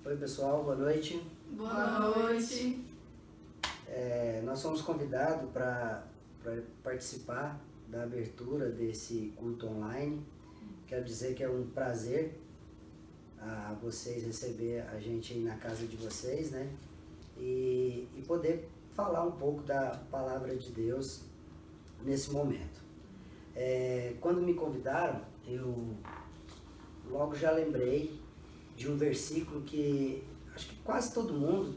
Oi pessoal, boa noite. Boa noite. Nós somos convidados para participar da abertura desse culto online. Quero dizer que é um prazer a vocês receber a gente aí na casa de vocês, né? E poder falar um pouco da palavra de Deus nesse momento. Quando me convidaram, eu logo já lembrei de um versículo que acho que quase todo mundo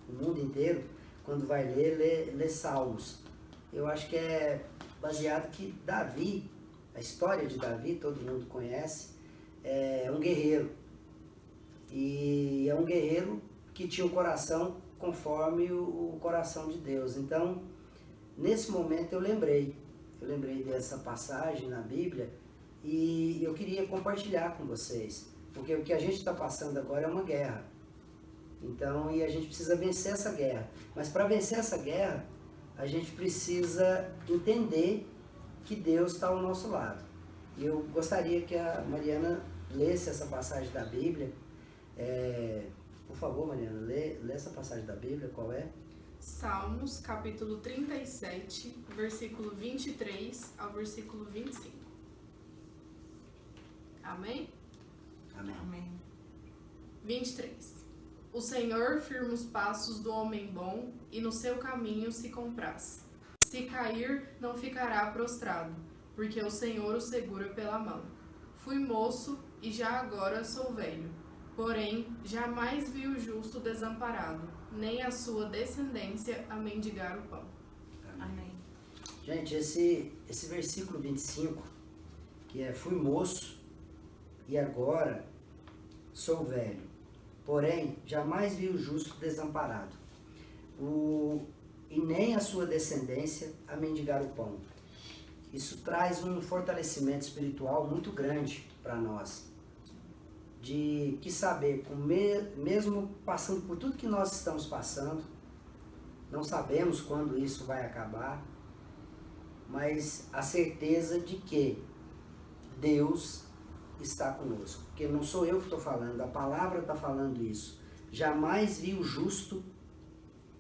o mundo inteiro, quando vai lê Salmos. Eu acho que é baseado que Davi, a história de Davi, todo mundo conhece, é um guerreiro. E é um guerreiro que tinha um coração conforme o coração de Deus. Então, nesse momento eu lembrei dessa passagem na Bíblia e eu queria compartilhar com vocês, porque o que a gente está passando agora é uma guerra. Então, e a gente precisa vencer essa guerra. Mas para vencer essa guerra, a gente precisa entender que Deus está ao nosso lado. E eu gostaria que a Mariana lesse essa passagem da Bíblia. Por favor, Mariana, lê essa passagem da Bíblia, qual é? Salmos, capítulo 37, versículo 23 ao versículo 25. Amém? Amém. Amém. 23. O Senhor firma os passos do homem bom e no seu caminho se compraz. Se cair, não ficará prostrado, porque o Senhor o segura pela mão. Fui moço e já agora sou velho, porém jamais vi o justo desamparado, nem a sua descendência a mendigar o pão. Amém. Gente, esse versículo 25, que fui moço e agora sou velho, porém jamais vi o justo desamparado, e nem a sua descendência a mendigar o pão. Isso traz um fortalecimento espiritual muito grande para nós, de que saber, mesmo passando por tudo que nós estamos passando, não sabemos quando isso vai acabar, mas a certeza de que Deus está conosco. Porque não sou eu que estou falando, a palavra está falando isso. Jamais vi o justo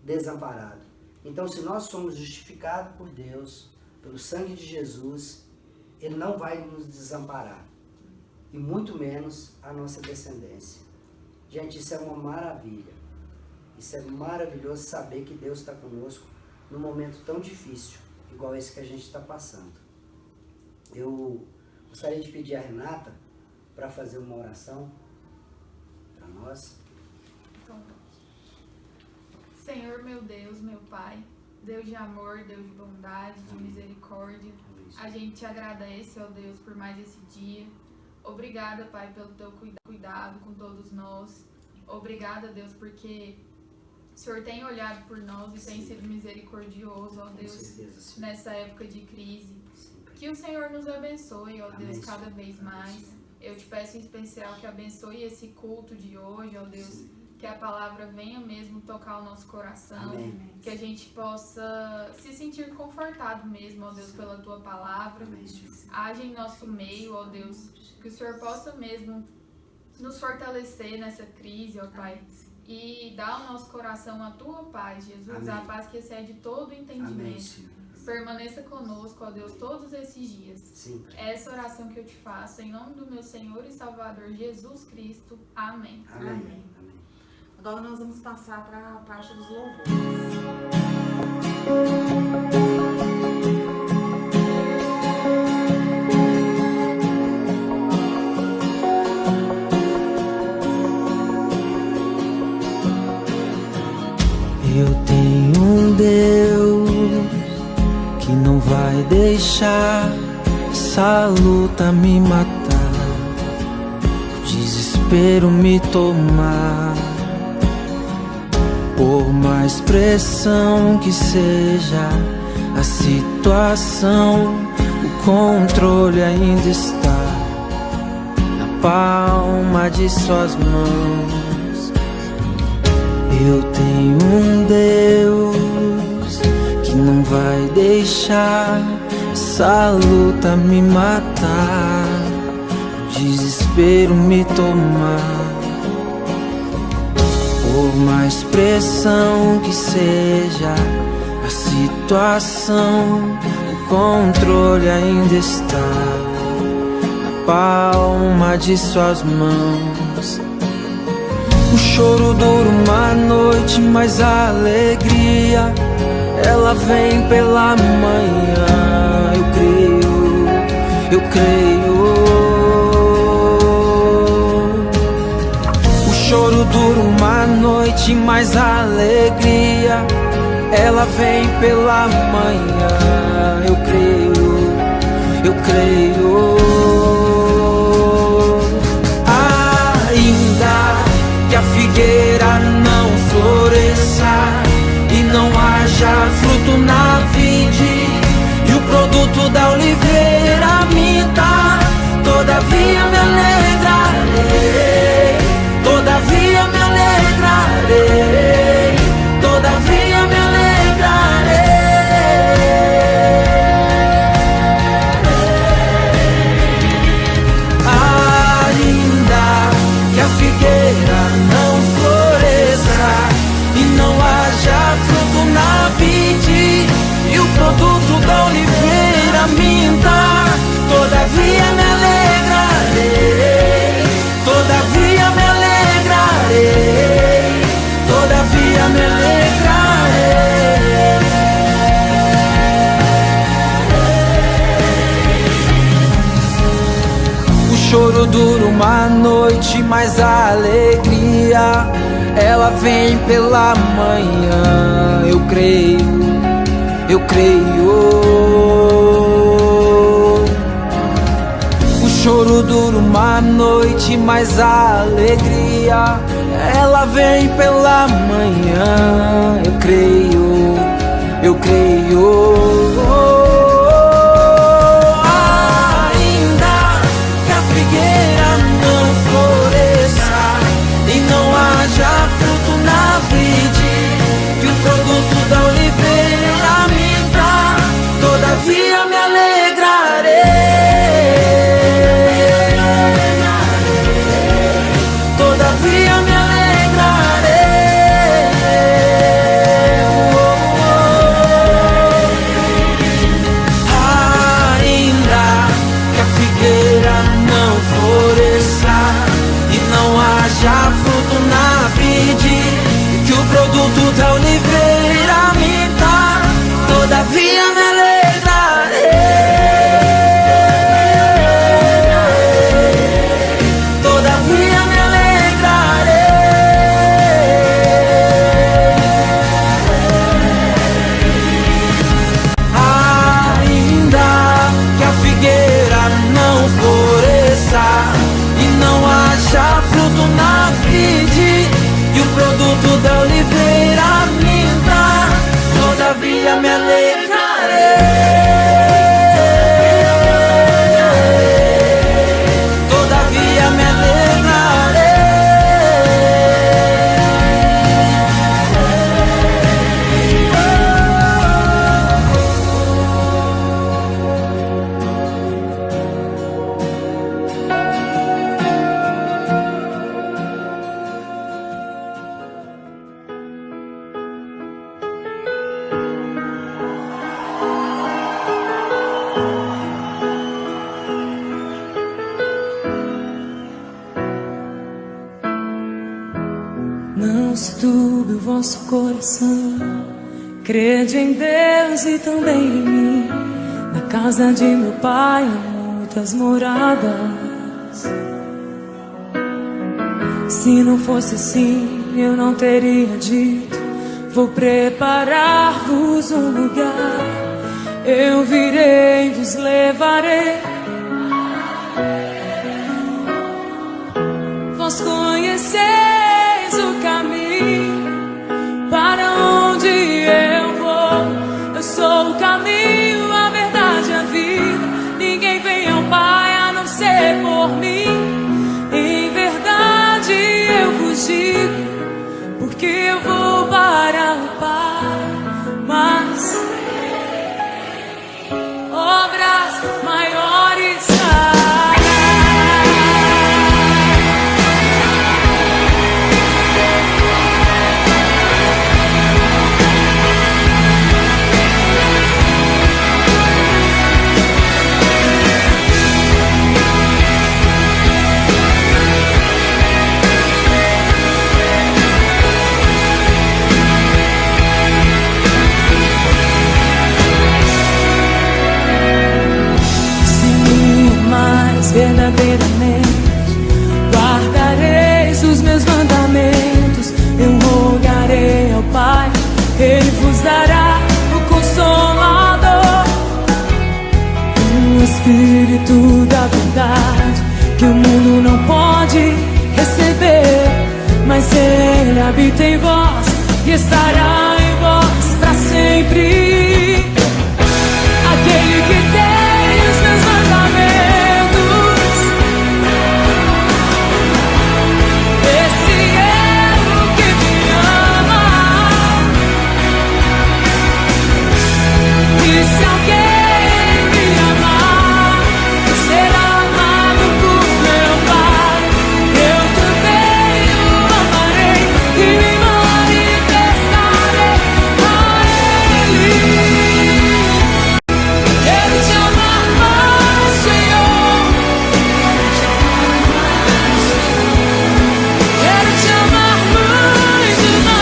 desamparado. Então, se nós somos justificados por Deus, pelo sangue de Jesus, Ele não vai nos desamparar. E muito menos a nossa descendência. Gente, isso é uma maravilha. Isso é maravilhoso saber que Deus está conosco num momento tão difícil, igual esse que a gente está passando. Eu gostaria de pedir a Renata para fazer uma oração para nós. Então, Senhor, meu Deus, meu Pai, Deus de amor, Deus de bondade, de misericórdia, a gente te agradece, ó Deus, por mais esse dia. Obrigada, Pai, pelo teu cuidado com todos nós. Obrigada, Deus, porque o Senhor tem olhado por nós e tem sido misericordioso, ó Deus, nessa época de crise. Que o Senhor nos abençoe, ó Deus, cada vez mais. Eu te peço em especial que abençoe esse culto de hoje, ó Deus, que a palavra venha mesmo tocar o nosso coração, que a gente possa se sentir confortado mesmo, ó Deus, pela tua palavra. Age em nosso meio, ó Deus, que o Senhor possa mesmo nos fortalecer nessa crise, ó Pai, e dar ao nosso coração a tua paz, Jesus, a paz que excede todo entendimento. Permaneça conosco, ó Deus, todos esses dias. Sim. É essa oração que eu te faço, em nome do meu Senhor e Salvador Jesus Cristo. Amém. Amém. Amém. Agora nós vamos passar para a parte dos louvores. Eu tenho um Deus que não vai deixar essa luta me matar, o desespero me tomar. Por mais pressão que seja a situação, o controle ainda está na palma de suas mãos. Eu tenho um Deus que não vai deixar essa luta me matar, o desespero me tomar. Por mais pressão que seja a situação, o controle ainda está na palma de suas mãos. O choro dura uma noite, mas a alegria, ela vem pela manhã. Eu creio, eu creio. O choro dura uma noite, mas a alegria, ela vem pela manhã. Eu creio, eu creio. Ainda que a figueira não floresça e não haja fruto na vide, e o produto da oliveira minta, todavia me alegrarei, todavia me alegrarei, todavia me alegrarei. Ainda que a figueira não floresça e não haja fruto na vide, e o produto da oliveira minta, todavia me alegrarei, todavia me alegrarei, todavia me alegrarei. O choro dura uma noite, mas a alegria, ela vem pela manhã. Eu creio, eu creio. O choro dura uma noite, mas a alegria, ela vem pela manhã. Eu creio, eu creio. Ainda que a figueira não floresça e não haja fruto na vide, que o produto da oliveira minta, todavia me alegrarei, todavia me alegrarei. Ainda que a figueira não floresça e não haja fruto na vide, que o produto da oliveira minta, todavia me alegrarei, todavia me alegrarei. Ainda que a figueira não floresça e não haja fruto na vide, e o produto da oliveira minta, todavia me alegrarei, todavia me alegrarei. Não se turbe o vosso coração, crede em Deus e também em mim. Na casa de meu pai há muitas moradas. Se não fosse assim, eu não teria dito: vou preparar-vos um lugar. Eu virei, vos levarei. Vós conheceis o caminho para onde eu vou. Eu sou o caminho, a verdade, a vida. Ninguém vem ao Pai a não ser por mim. Em verdade eu vos digo, porque eu vou para o Pai. Mas obras maiores fará. Espírito da verdade, que o mundo não pode receber, mas Ele habita em vós e estará em vós para sempre. Aquele que tem os meus mandamentos, esse é o que me ama. E se alguém me amar, será amado por meu Pai. Eu também o amarei e me manifestarei a Ele. Quero te amar mais, Senhor. Quero te amar mais e mais.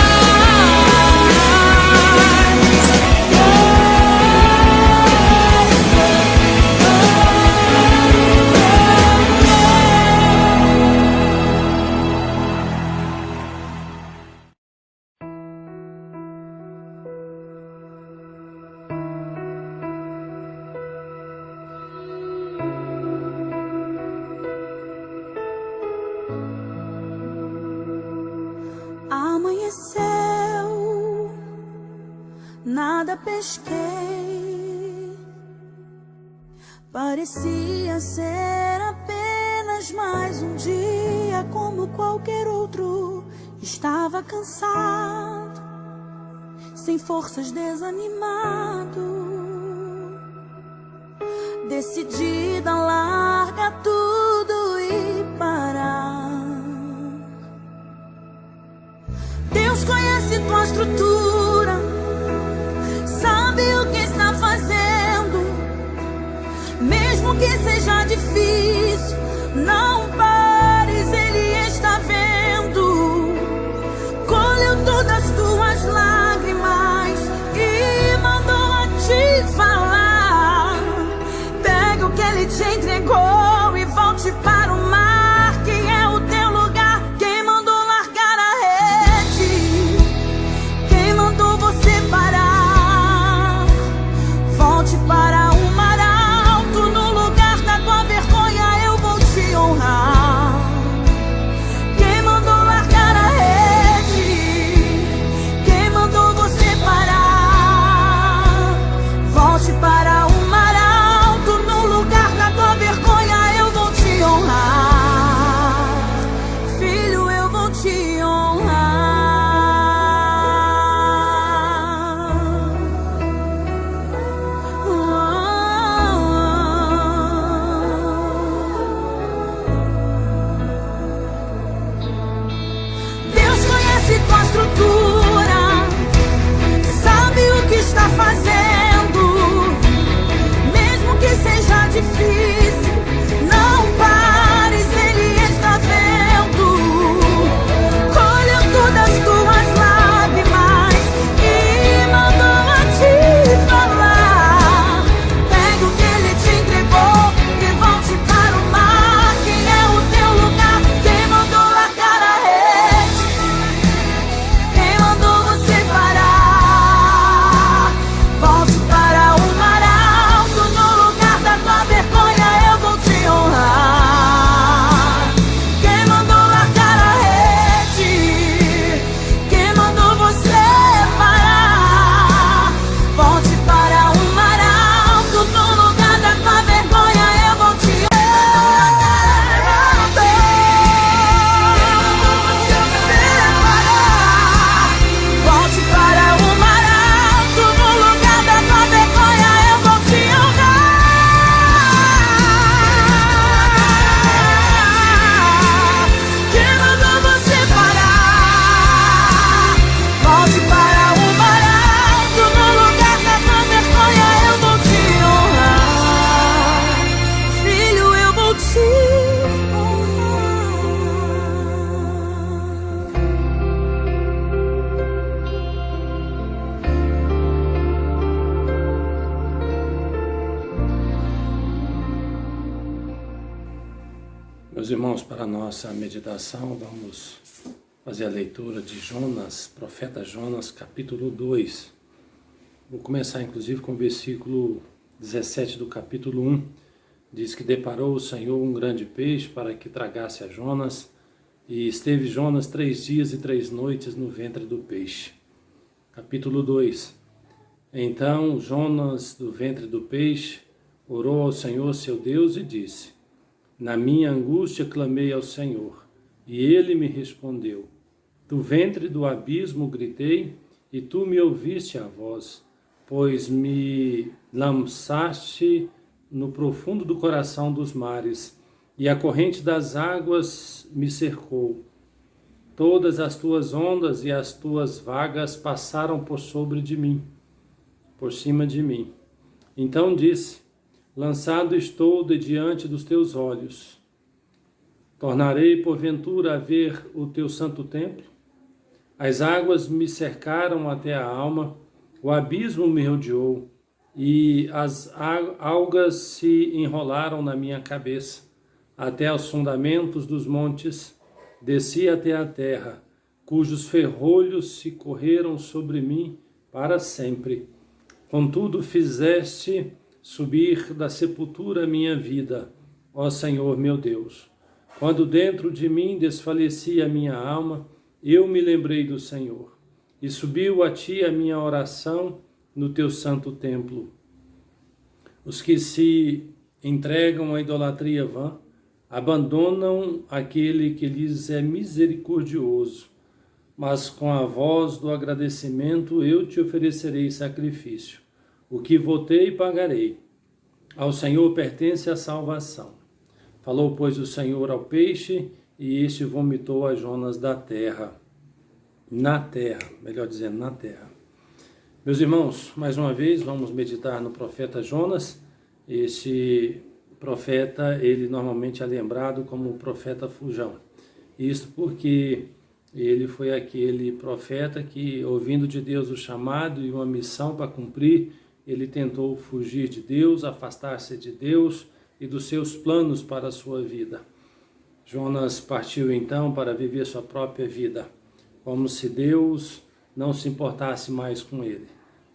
Amanheceu, nada pesquei. Parecia ser apenas mais um dia como qualquer outro. Estava cansado, sem forças, desanimado, decidida a largar tudo e parar. Deus conhece tua estrutura, sabe o que está fazendo. Mesmo que seja difícil, não pares, Ele está vendo. Colheu todas as tuas lágrimas e mandou a te falar. Pega o que Ele te entregou e volte para o mar, que é o teu lugar. Quem mandou largar a rede? Quem mandou você parar? Volte para o mar alto, no lugar da tua vergonha eu vou te honrar. Quem mandou largar a rede? Quem mandou você parar? Volte para o mar alto, no lugar da tua vergonha eu vou te honrar. Filho, eu vou te honrar. Deus conhece tua estrutura, sabe o que está fazendo. Mesmo que seja difícil, não pares, Ele está vendo. Colheu todas as tuas lágrimas e mandou a te falar. Pega o que Ele te entregou e volte para o mar, que é o teu lugar. Quem mandou largar a rede? Quem mandou você parar? Volte para o mar alto, no lugar da tua vergonha eu vou te honrar. Quem mandou largar a rede? Quem mandou você parar? Volte para o mar alto, no lugar da tua vergonha eu vou te honrar. Volte para o mar alto, no lugar da tua vergonha eu vou te honrar. Quem mandou você parar? Volte para o mar alto, no lugar da tua vergonha eu vou te honrar. Filho, eu vou te honrar. Meus irmãos, para a nossa meditação, vamos fazer a leitura de Jonas, profeta Jonas, capítulo 2. Vou começar inclusive com o versículo 17 do capítulo 1. Diz que deparou o Senhor um grande peixe para que tragasse a Jonas, e esteve Jonas 3 dias e 3 noites no ventre do peixe. Capítulo 2. Então Jonas, do ventre do peixe, orou ao Senhor seu Deus e disse: Na minha angústia clamei ao Senhor, e ele me respondeu. Do ventre do abismo gritei, e tu me ouviste a voz, pois me lançaste no profundo do coração dos mares, e a corrente das águas me cercou. Todas as tuas ondas e as tuas vagas passaram por sobre de mim, por cima de mim. Então disse: Lançado estou de diante dos teus olhos. Tornarei porventura a ver o teu santo templo? As águas me cercaram até a alma, o abismo me rodeou, e as algas se enrolaram na minha cabeça. Até os fundamentos dos montes desci até a terra, cujos ferrolhos se correram sobre mim para sempre. Contudo fizeste subir da sepultura a minha vida, ó Senhor meu Deus. Quando dentro de mim desfalecia a minha alma, eu me lembrei do Senhor, e subiu a ti a minha oração no teu santo templo. Os que se entregam à idolatria vã, abandonam aquele que lhes é misericordioso, mas com a voz do agradecimento eu te oferecerei sacrifício. O que votei pagarei. Ao Senhor pertence a salvação. Falou, pois, o Senhor ao peixe, e este vomitou a Jonas da terra. Na terra, melhor dizendo, na terra. Meus irmãos, mais uma vez, vamos meditar no profeta Jonas. Este profeta, ele normalmente é lembrado como o profeta fujão. Isto porque ele foi aquele profeta que, ouvindo de Deus o chamado e uma missão para cumprir, ele tentou fugir de Deus, afastar-se de Deus e dos seus planos para a sua vida. Jonas partiu então para viver sua própria vida, como se Deus não se importasse mais com ele.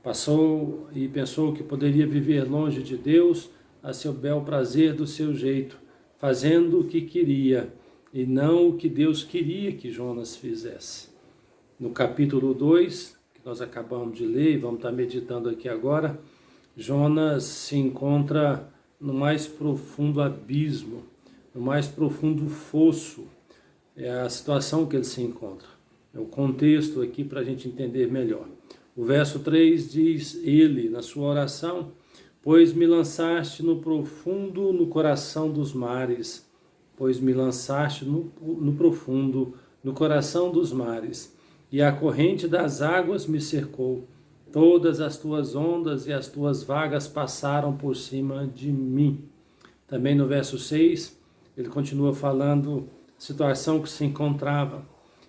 Passou e pensou que poderia viver longe de Deus a seu bel prazer do seu jeito, fazendo o que queria e não o que Deus queria que Jonas fizesse. No capítulo 2, que nós acabamos de ler e vamos estar meditando aqui agora, Jonas se encontra no mais profundo abismo, no mais profundo fosso. É a situação que ele se encontra. É o contexto aqui para a gente entender melhor. O verso 3 diz, ele, na sua oração, pois me lançaste no profundo, no coração dos mares, pois me lançaste no profundo, no coração dos mares, e a corrente das águas me cercou. Todas as tuas ondas e as tuas vagas passaram por cima de mim. Também no verso 6, ele continua falando a situação que se encontrava.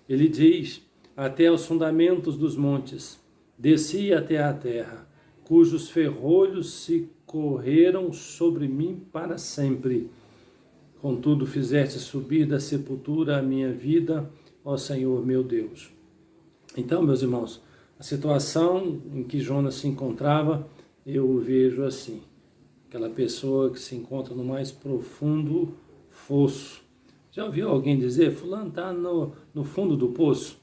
Ele diz, até os fundamentos dos montes, desci até a terra, cujos ferrolhos se correram sobre mim para sempre. Contudo, fizeste subir da sepultura a minha vida, ó Senhor meu Deus. Então, meus irmãos, a situação em que Jonas se encontrava, eu vejo assim. Aquela pessoa que se encontra no mais profundo fosso. Já ouviu alguém dizer, fulano está no fundo do poço?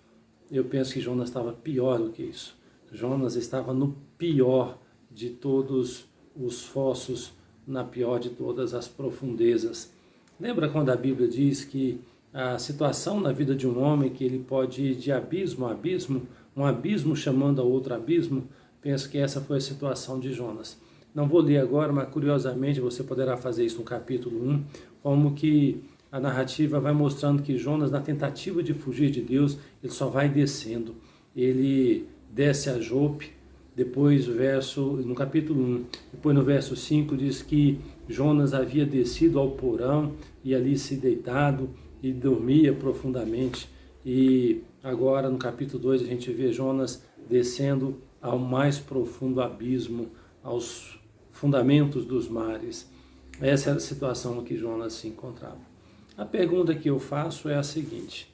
Eu penso que Jonas estava pior do que isso. Jonas estava no pior de todos os fossos, na pior de todas as profundezas. Lembra quando a Bíblia diz que a situação na vida de um homem, que ele pode ir de abismo a abismo, um abismo chamando a outro abismo? Penso que essa foi a situação de Jonas. Não vou ler agora, mas curiosamente você poderá fazer isso no capítulo 1, como que a narrativa vai mostrando que Jonas, na tentativa de fugir de Deus, ele só vai descendo. Ele desce a Jope, depois no capítulo 1, depois no verso 5 diz que Jonas havia descido ao porão e ali se deitado e dormia profundamente. E agora no capítulo 2 a gente vê Jonas descendo ao mais profundo abismo, aos fundamentos dos mares. Essa era a situação em que Jonas se encontrava. A pergunta que eu faço é a seguinte: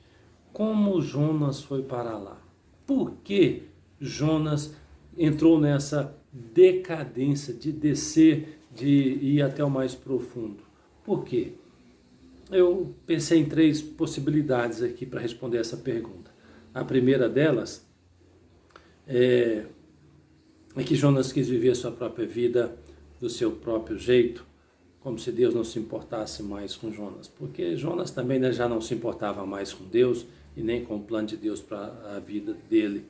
como Jonas foi para lá? Por que Jonas entrou nessa decadência de descer, de ir até o mais profundo? Por quê? Eu pensei em 3 possibilidades aqui para responder essa pergunta. A primeira delas é que Jonas quis viver a sua própria vida do seu próprio jeito, como se Deus não se importasse mais com Jonas. Porque Jonas também, né, já não se importava mais com Deus e nem com o plano de Deus para a vida dele.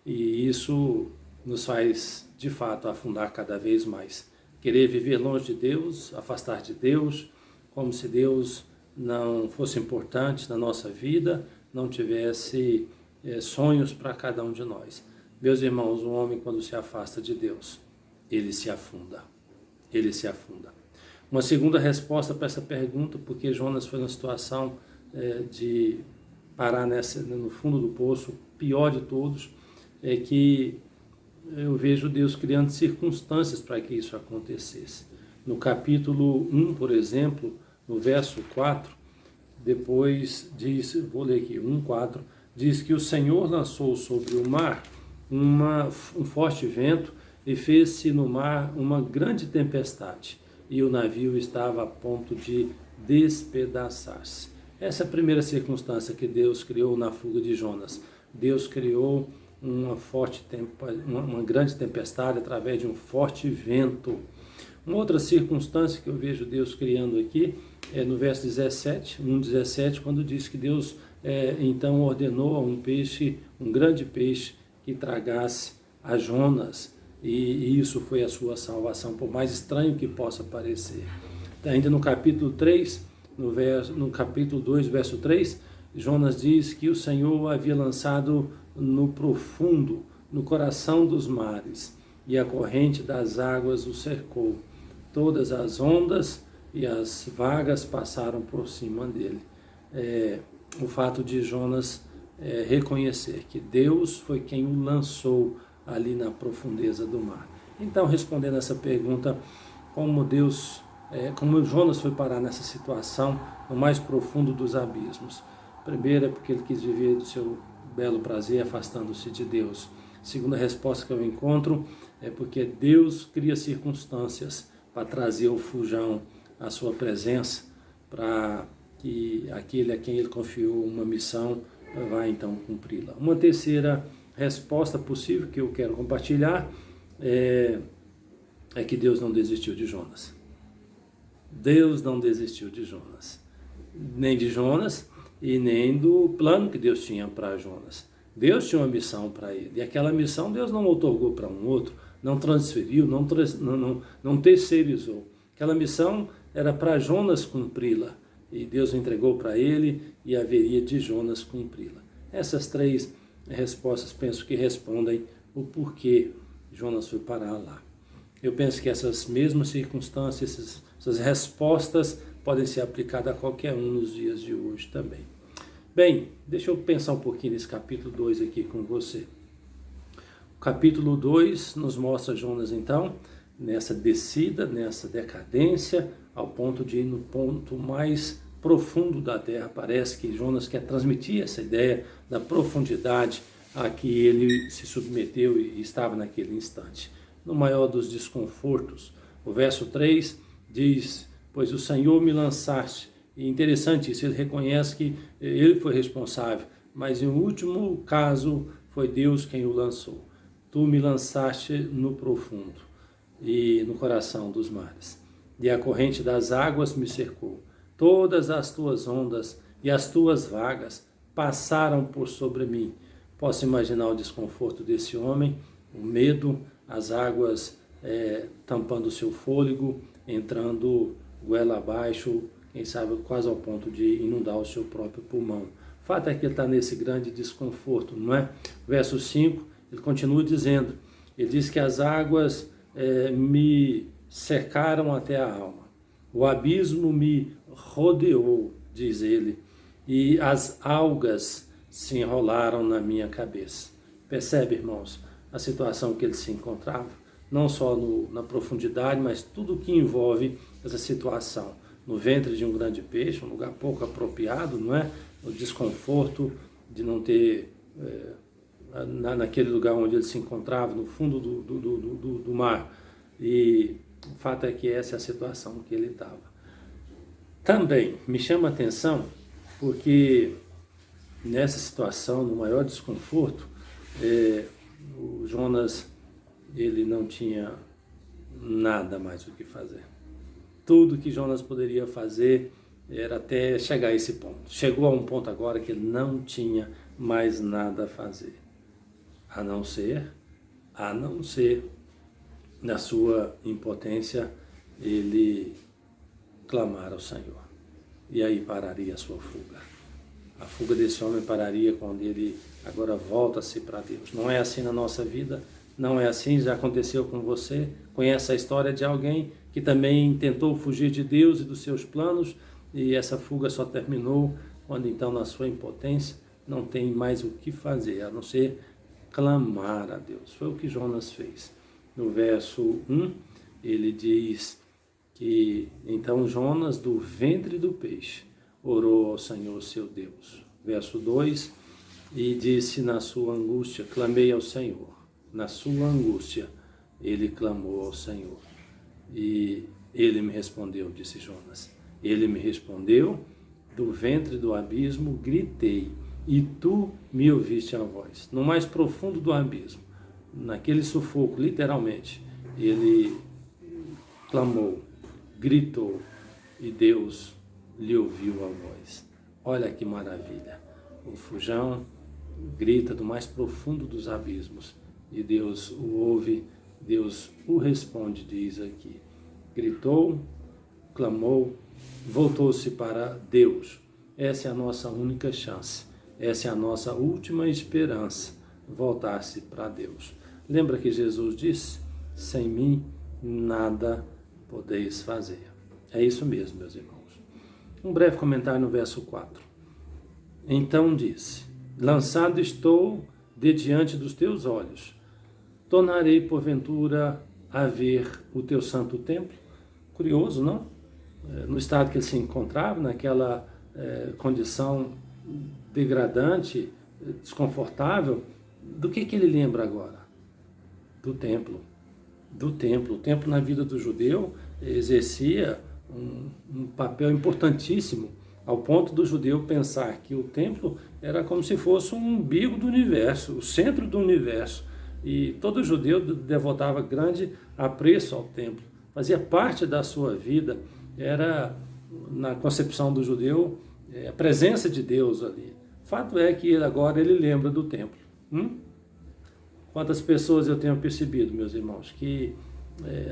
E isso nos faz, de fato, afundar cada vez mais. Querer viver longe de Deus, afastar de Deus, como se Deus não fosse importante na nossa vida, não tivesse sonhos para cada um de nós. Meus irmãos, um homem quando se afasta de Deus, ele se afunda. Ele se afunda. Uma segunda resposta para essa pergunta, porque Jonas foi numa situação de parar no fundo do poço, pior de todos, é que eu vejo Deus criando circunstâncias para que isso acontecesse. No capítulo 1, por exemplo, no verso 4, depois diz, vou ler aqui, 1:4, diz que o Senhor lançou sobre o mar um forte vento e fez-se no mar uma grande tempestade, e o navio estava a ponto de despedaçar-se. Essa é a primeira circunstância que Deus criou na fuga de Jonas. Deus criou uma grande tempestade através de um forte vento. Uma outra circunstância que eu vejo Deus criando aqui é no verso 17, 1:17, quando diz que Deus então ordenou a um grande peixe, que tragasse a Jonas, e isso foi a sua salvação, por mais estranho que possa parecer. Ainda no capítulo 3, no capítulo 2, verso 3, Jonas diz que o Senhor havia lançado no profundo, no coração dos mares, e a corrente das águas o cercou. Todas as ondas e as vagas passaram por cima dele. O fato de Jonas reconhecer que Deus foi quem o lançou ali na profundeza do mar. Então, respondendo essa pergunta, como Jonas foi parar nessa situação, no mais profundo dos abismos? Primeiro é porque ele quis viver do seu belo prazer, afastando-se de Deus. Segunda resposta que eu encontro é porque Deus cria circunstâncias para trazer o fujão à sua presença, para que aquele a quem ele confiou uma missão vai então cumpri-la. Uma terceira resposta possível que eu quero compartilhar é que Deus não desistiu de Jonas. Deus não desistiu de Jonas. Nem de Jonas e nem do plano que Deus tinha para Jonas. Deus tinha uma missão para ele. E aquela missão Deus não outorgou para um outro, não transferiu, não terceirizou. Aquela missão era para Jonas cumpri-la. E Deus entregou para ele e haveria de Jonas cumpri-la. Essas 3 respostas penso que respondem o porquê Jonas foi parar lá. Eu penso que essas mesmas circunstâncias, essas respostas podem ser aplicadas a qualquer um nos dias de hoje também. Bem, deixa eu pensar um pouquinho nesse capítulo 2 aqui com você. O capítulo 2 nos mostra Jonas então nessa descida, nessa decadência, ao ponto de ir no ponto mais profundo da terra. Parece que Jonas quer transmitir essa ideia da profundidade a que ele se submeteu e estava naquele instante. No maior dos desconfortos, o verso 3 diz: pois o Senhor me lançaste. E interessante isso, ele reconhece que ele foi responsável, mas em último caso foi Deus quem o lançou. Tu me lançaste no profundo e no coração dos mares, e a corrente das águas me cercou. Todas as tuas ondas e as tuas vagas passaram por sobre mim. Posso imaginar o desconforto desse homem, o medo, as águas tampando o seu fôlego, entrando goela abaixo, quem sabe quase ao ponto de inundar o seu próprio pulmão. O fato é que ele está nesse grande desconforto, não é? Verso 5, ele continua dizendo, ele diz que as águas me cercaram até a alma, o abismo me rodeou, diz ele, e as algas se enrolaram na minha cabeça. Percebe, irmãos, a situação que ele se encontrava? Não só na profundidade, mas tudo que envolve essa situação. No ventre de um grande peixe, um lugar pouco apropriado, não é? O desconforto de não ter, naquele lugar onde ele se encontrava, no fundo do mar. E o fato é que essa é a situação que ele estava. Também me chama a atenção porque nessa situação, no maior desconforto, o Jonas, ele não tinha nada mais o que fazer. Tudo que Jonas poderia fazer era até chegar a esse ponto. Chegou a um ponto agora que ele não tinha mais nada a fazer, a não ser, na sua impotência, ele clamar ao Senhor. E aí pararia a sua fuga. A fuga desse homem pararia quando ele agora volta-se para Deus. Não é assim na nossa vida, não é assim, já aconteceu com você. Conhece a história de alguém que também tentou fugir de Deus e dos seus planos, e essa fuga só terminou quando então, na sua impotência, não tem mais o que fazer, a não ser clamar a Deus. Foi o que Jonas fez. No verso 1, ele diz que então Jonas, do ventre do peixe, orou ao Senhor seu Deus. Verso 2, e disse na sua angústia, clamei ao Senhor. Na sua angústia, ele clamou ao Senhor. E ele me respondeu, disse Jonas. Ele me respondeu, do ventre do abismo gritei, e tu me ouviste a voz. No mais profundo do abismo, naquele sufoco, literalmente, ele clamou, gritou, e Deus lhe ouviu a voz. Olha que maravilha. O fujão grita do mais profundo dos abismos, e Deus o ouve, Deus o responde, diz aqui. Gritou, clamou, voltou-se para Deus. Essa é a nossa única chance. Essa é a nossa última esperança, voltar-se para Deus. Lembra que Jesus disse, sem mim nada podeis fazer. É isso mesmo, meus irmãos. Um breve comentário no verso 4. Então disse, lançado estou de diante dos teus olhos. Tornarei porventura a ver o teu santo templo? Curioso, não? No estado que ele se encontrava, naquela condição degradante, desconfortável, do que ele lembra agora? Do templo. Do templo. O templo na vida do judeu exercia um papel importantíssimo, ao ponto do judeu pensar que o templo era como se fosse um umbigo do universo, o centro do universo. E todo judeu devotava grande apreço ao templo. Fazia parte da sua vida, era, na concepção do judeu, a presença de Deus ali. Fato é que agora ele lembra do templo. Quantas pessoas eu tenho percebido, meus irmãos, que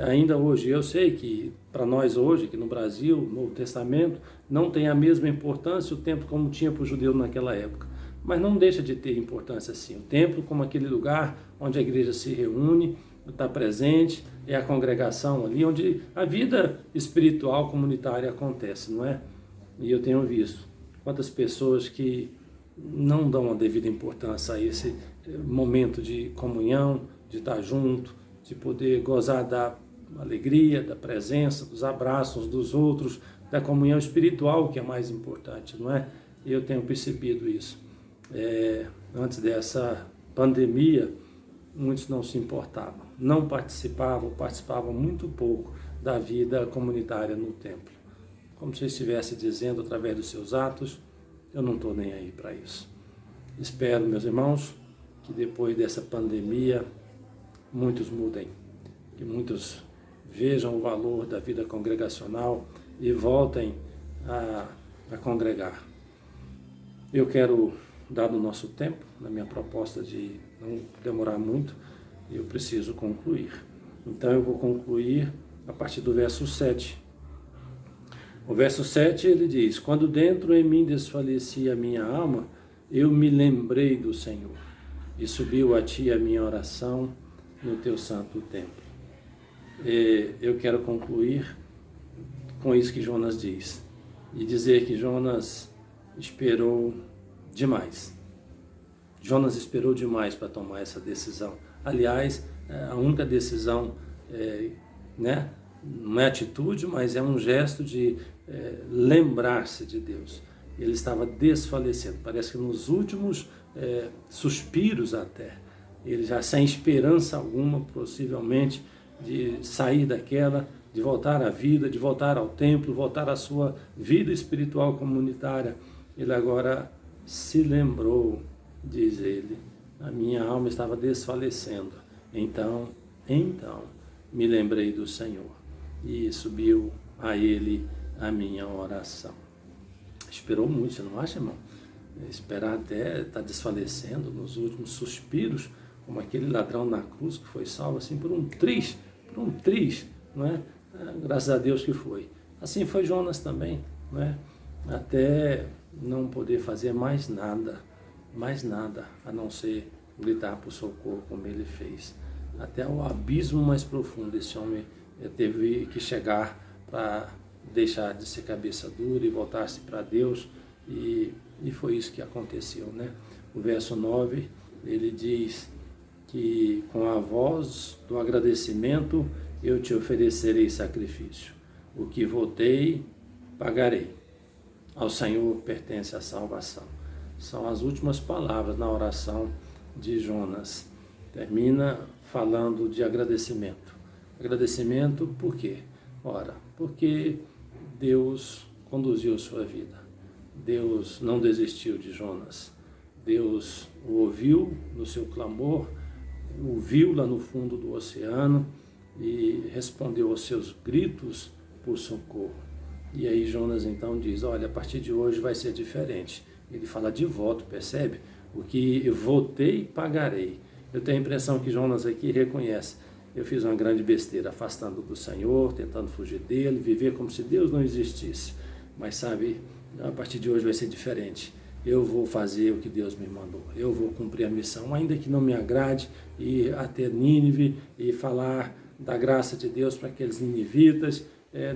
ainda hoje, eu sei que para nós hoje, que no Brasil, o Novo Testamento, não tem a mesma importância o templo como tinha para o judeu naquela época. Mas não deixa de ter importância sim. O templo como aquele lugar onde a igreja se reúne, está presente, é a congregação ali, onde a vida espiritual comunitária acontece, não é? E eu tenho visto quantas pessoas que não dão a devida importância a esse momento de comunhão, de estar junto, de poder gozar da alegria, da presença, dos abraços dos outros, da comunhão espiritual, que é mais importante, não é? Eu tenho percebido isso. Antes dessa pandemia, muitos não se importavam, não participavam muito pouco da vida comunitária no templo. Como se estivesse dizendo através dos seus atos, eu não estou nem aí para isso. Espero, meus irmãos, que depois dessa pandemia, muitos mudem, que muitos vejam o valor da vida congregacional e voltem a congregar. Eu quero, dado o nosso tempo, na minha proposta de não demorar muito, eu preciso concluir. Então eu vou concluir a partir do verso 7. O verso 7 ele diz, quando dentro em mim desfalecia a minha alma, eu me lembrei do Senhor, e subiu a ti a minha oração no teu santo templo. Eu quero concluir com isso que Jonas diz, e dizer que Jonas esperou demais. Jonas esperou demais para tomar essa decisão. Aliás, a única decisão, não é atitude, mas é um gesto de lembrar-se de Deus. Ele estava desfalecendo, parece que nos últimos suspiros até, ele já sem esperança alguma, possivelmente, de sair daquela, de voltar à vida, de voltar ao templo, voltar à sua vida espiritual comunitária. Ele agora se lembrou, diz ele, a minha alma estava desfalecendo. Então, me lembrei do Senhor e subiu a ele a minha oração. Esperou muito, você não acha, irmão? Esperar até estar desfalecendo nos últimos suspiros, como aquele ladrão na cruz que foi salvo assim por um triz, não é? Graças a Deus que foi. Assim foi Jonas também, não é? Até não poder fazer mais nada, a não ser gritar por socorro como ele fez. Até o abismo mais profundo esse homem teve que chegar para deixar de ser cabeça dura e voltar-se para Deus, e foi isso que aconteceu, né? O verso 9, ele diz que com a voz do agradecimento eu te oferecerei sacrifício. O que votei, pagarei. Ao Senhor pertence a salvação. São as últimas palavras na oração de Jonas. Termina falando de agradecimento. Agradecimento por quê? Ora, porque Deus conduziu sua vida. Deus não desistiu de Jonas. Deus o ouviu no seu clamor, o viu lá no fundo do oceano e respondeu aos seus gritos por socorro. E aí Jonas então diz, olha, a partir de hoje vai ser diferente. Ele fala de voto, percebe? O que eu votei, pagarei. Eu tenho a impressão que Jonas aqui reconhece, eu fiz uma grande besteira, afastando do Senhor, tentando fugir dele, viver como se Deus não existisse. Mas sabe, a partir de hoje vai ser diferente. Eu vou fazer o que Deus me mandou. Eu vou cumprir a missão, ainda que não me agrade, ir até Nínive e falar da graça de Deus para aqueles ninivitas.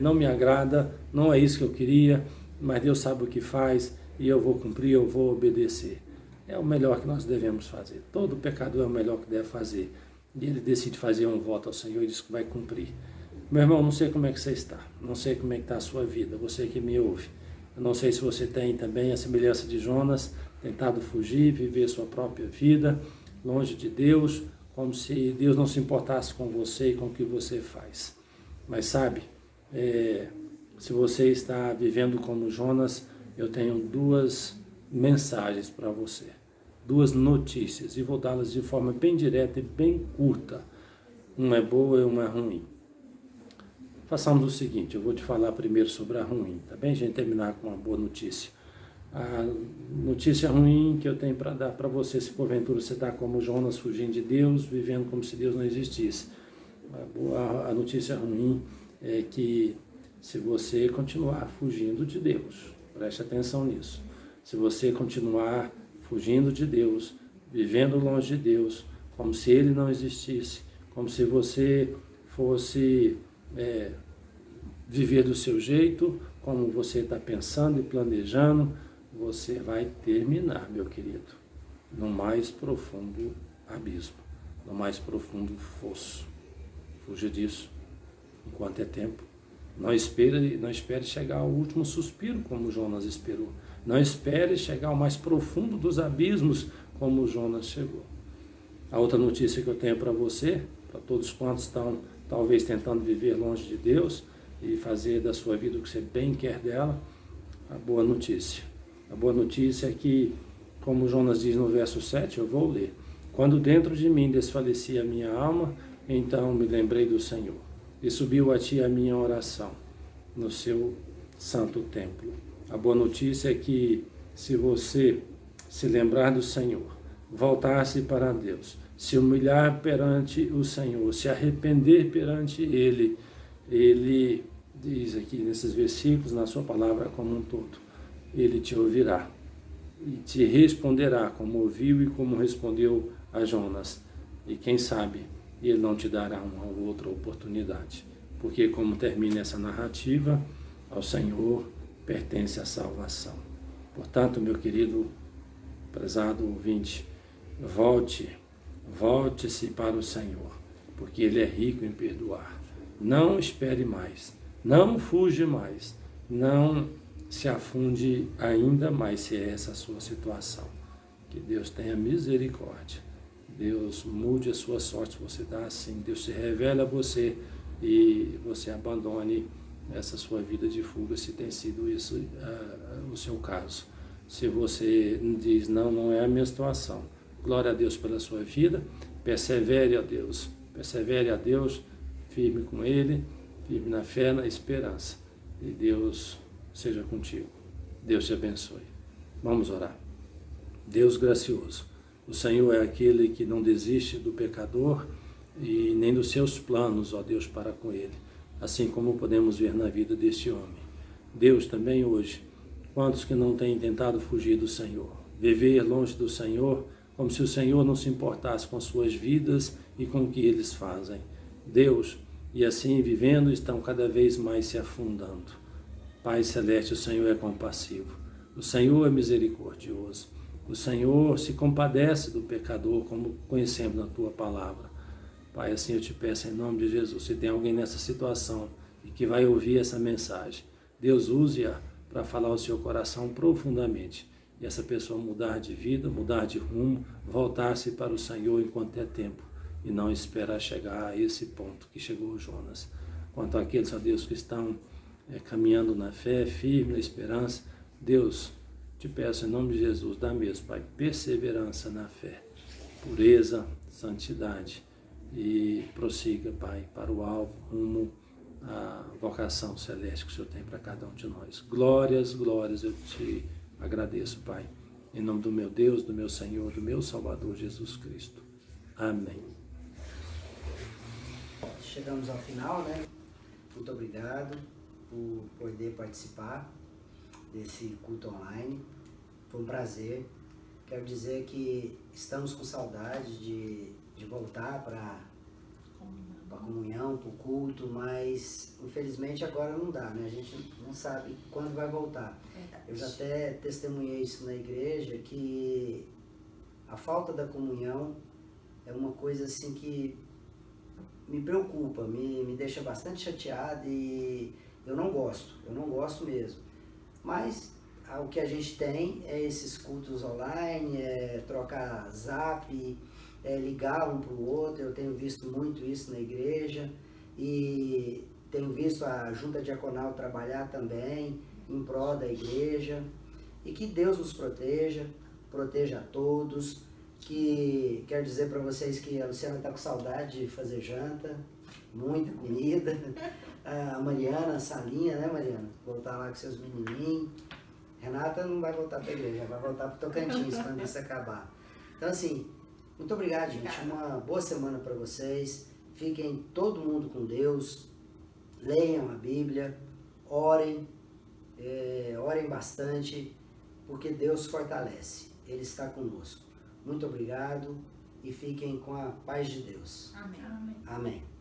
Não me agrada, não é isso que eu queria, mas Deus sabe o que faz e eu vou cumprir, eu vou obedecer. É o melhor que nós devemos fazer. Todo pecador é o melhor que deve fazer. E ele decide fazer um voto ao Senhor e diz que vai cumprir. Meu irmão, não sei como é que você está, não sei como é que está a sua vida, você que me ouve. Eu não sei se você tem também a semelhança de Jonas, tentado fugir, viver sua própria vida, longe de Deus, como se Deus não se importasse com você e com o que você faz. Mas sabe, se você está vivendo como Jonas, eu tenho duas mensagens para você, duas notícias, e vou dá-las de forma bem direta e bem curta. Uma é boa e uma é ruim. Façamos o seguinte, eu vou te falar primeiro sobre a ruim, tá bem? A gente terminar com uma boa notícia. A notícia ruim que eu tenho para dar para você, se porventura você está como Jonas, fugindo de Deus, vivendo como se Deus não existisse. A notícia ruim é que se você continuar fugindo de Deus, preste atenção nisso, se você continuar fugindo de Deus, vivendo longe de Deus, como se Ele não existisse, como se você fosse viver do seu jeito, como você está pensando e planejando, você vai terminar, meu querido, no mais profundo abismo, no mais profundo fosso. Fuja disso enquanto é tempo. Não espere chegar ao último suspiro, como Jonas esperou. Não espere chegar ao mais profundo dos abismos, como Jonas chegou. A outra notícia que eu tenho para você, para todos quantos estão talvez tentando viver longe de Deus e fazer da sua vida o que você bem quer dela, a boa notícia. A boa notícia é que, como Jonas diz no verso 7, eu vou ler. Quando dentro de mim desfalecia a minha alma, então me lembrei do Senhor. E subiu a ti a minha oração no seu santo templo. A boa notícia é que, se você se lembrar do Senhor, voltar-se para Deus, se humilhar perante o Senhor, se arrepender perante Ele, Ele diz aqui nesses versículos, na sua palavra como um todo, Ele te ouvirá e te responderá como ouviu e como respondeu a Jonas. E quem sabe, Ele não te dará uma ou outra oportunidade, porque como termina essa narrativa, ao Senhor pertence a salvação. Portanto, meu querido, prezado ouvinte, volte-se para o Senhor, porque Ele é rico em perdoar. Não espere mais, não fuja mais, não se afunde ainda mais, se é essa a sua situação. Que Deus tenha misericórdia. Deus mude a sua sorte se você está assim. Deus se revela a você e você abandone essa sua vida de fuga, se tem sido isso o seu caso. Se você diz, não é a minha situação, glória a Deus pela sua vida, persevere a Deus, firme com Ele, firme na fé, na esperança, e Deus seja contigo. Deus te abençoe. Vamos orar. Deus gracioso, o Senhor é aquele que não desiste do pecador e nem dos seus planos, ó Deus, para com ele, assim como podemos ver na vida deste homem. Deus, também hoje, quantos que não têm tentado fugir do Senhor, viver longe do Senhor, como se o Senhor não se importasse com suas vidas e com o que eles fazem. Deus, e assim vivendo, estão cada vez mais se afundando. Pai Celeste, o Senhor é compassivo, o Senhor é misericordioso, o Senhor se compadece do pecador, como conhecemos na Tua Palavra. Pai, assim eu te peço em nome de Jesus, se tem alguém nessa situação e que vai ouvir essa mensagem, Deus use-a para falar ao seu coração profundamente, e essa pessoa mudar de vida, mudar de rumo, voltar-se para o Senhor enquanto é tempo, e não esperar chegar a esse ponto que chegou Jonas. Quanto àqueles, ó Deus, que estão caminhando na fé, firme na esperança, Deus, te peço em nome de Jesus, dá mesmo, Pai, perseverança na fé, pureza, santidade, e prossiga, Pai, para o alvo, rumo à vocação celeste que o Senhor tem para cada um de nós. Glórias, glórias, eu te agradeço, Pai, em nome do meu Deus, do meu Senhor, do meu Salvador Jesus Cristo. Amém. Chegamos ao final, né? Muito obrigado por poder participar desse culto online. Foi um prazer. Quero dizer que estamos com saudade de voltar para a comunhão, para o culto, mas infelizmente agora não dá, né? A gente não sabe quando vai voltar. Eu já até testemunhei isso na igreja, que a falta da comunhão é uma coisa assim que me preocupa, me deixa bastante chateado, e eu não gosto mesmo. Mas o que a gente tem é esses cultos online, trocar zap, ligar um para o outro. Eu tenho visto muito isso na igreja e tenho visto a junta diaconal trabalhar também em prol da igreja. E que Deus nos proteja a todos. Que quero dizer para vocês que a Luciana está com saudade de fazer janta, muita comida. A Mariana, a Salinha, né, Mariana? Voltar lá com seus menininhos. Renata não vai voltar para a igreja, vai voltar para o Tocantins quando isso acabar. Então, assim, muito obrigado, gente. Uma boa semana para vocês. Fiquem todo mundo com Deus. Leiam a Bíblia. Orem. Orem bastante, porque Deus fortalece. Ele está conosco. Muito obrigado e fiquem com a paz de Deus. Amém. Amém.